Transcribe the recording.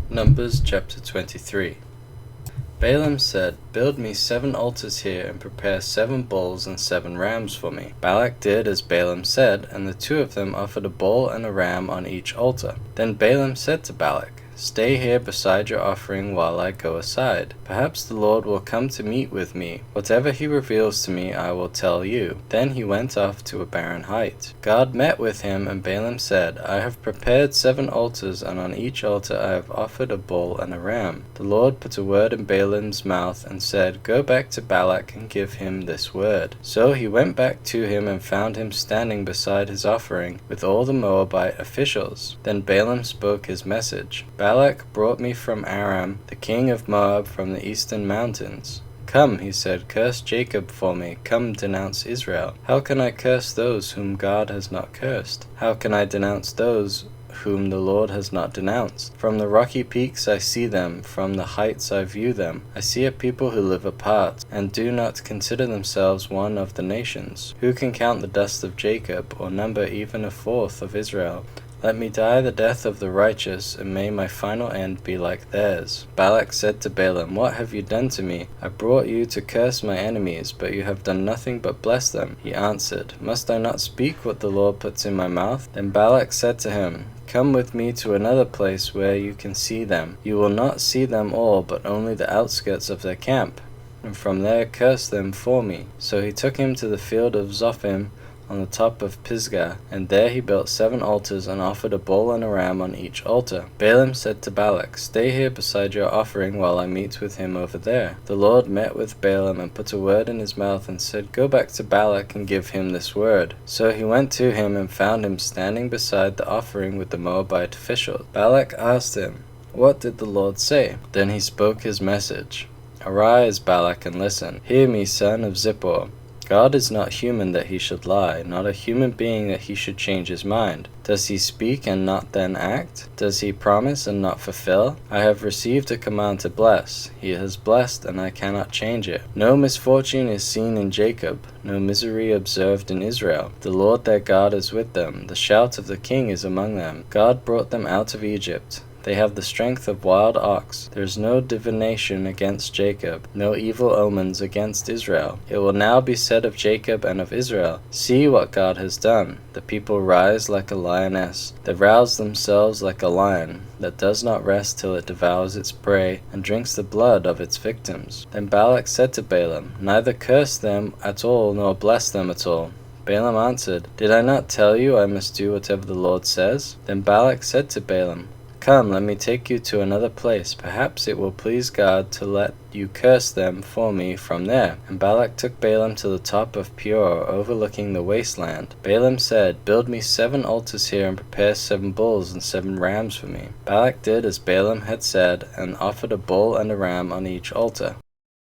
Numbers chapter 23. Balaam said, "Build me 7 altars here, and prepare 7 bulls and 7 rams for me." Balak did as Balaam said, and the 2 of them offered a bull and a ram on each altar. Then Balaam said to Balak, "Stay here beside your offering while I go aside. Perhaps the Lord will come to meet with me. Whatever he reveals to me I will tell you." Then he went off to a barren height. God met with him, and Balaam said, "I have prepared 7 altars, and on each altar I have offered a bull and a ram." The Lord put a word in Balaam's mouth and said, "Go back to Balak and give him this word." So he went back to him and found him standing beside his offering with all the Moabite officials. Then Balaam spoke his message. "Balak brought me from Aram, the king of Moab, from the eastern mountains. Come," he said, "curse Jacob for me. Come, denounce Israel. How can I curse those whom God has not cursed? How can I denounce those whom the Lord has not denounced? From the rocky peaks I see them, from the heights I view them. I see a people who live apart, and do not consider themselves one of the nations. Who can count the dust of Jacob, or number even a fourth of Israel? Let me die the death of the righteous, and may my final end be like theirs." Balak said to Balaam, "What have you done to me? I brought you to curse my enemies, but you have done nothing but bless them." He answered, "Must I not speak what the Lord puts in my mouth?" Then Balak said to him, "Come with me to another place where you can see them. You will not see them all, but only the outskirts of their camp, and from there curse them for me." So he took him to the field of Zophim, on the top of Pisgah, and there he built 7 altars and offered a bull and a ram on each altar. Balaam said to Balak, "Stay here beside your offering while I meet with him over there." The Lord met with Balaam and put a word in his mouth and said, "Go back to Balak and give him this word." So he went to him and found him standing beside the offering with the Moabite officials. Balak asked him, "What did the Lord say?" Then he spoke his message. "Arise, Balak, and listen. Hear me, son of Zippor. God is not human that he should lie, not a human being that he should change his mind. Does he speak and not then act? Does he promise and not fulfill? I have received a command to bless. He has blessed, and I cannot change it. No misfortune is seen in Jacob, no misery observed in Israel. The Lord their God is with them. The shout of the king is among them. God brought them out of Egypt. They have the strength of wild ox. There is no divination against Jacob, no evil omens against Israel. It will now be said of Jacob and of Israel, 'See what God has done.' The people rise like a lioness. They rouse themselves like a lion that does not rest till it devours its prey and drinks the blood of its victims." Then Balak said to Balaam, "Neither curse them at all nor bless them at all." Balaam answered, "Did I not tell you I must do whatever the Lord says?" Then Balak said to Balaam, "Come, let me take you to another place. Perhaps it will please God to let you curse them for me from there." And Balak took Balaam to the top of Peor, overlooking the wasteland. Balaam said, "Build me 7 altars here, and prepare 7 bulls and 7 rams for me." Balak did as Balaam had said, and offered a bull and a ram on each altar.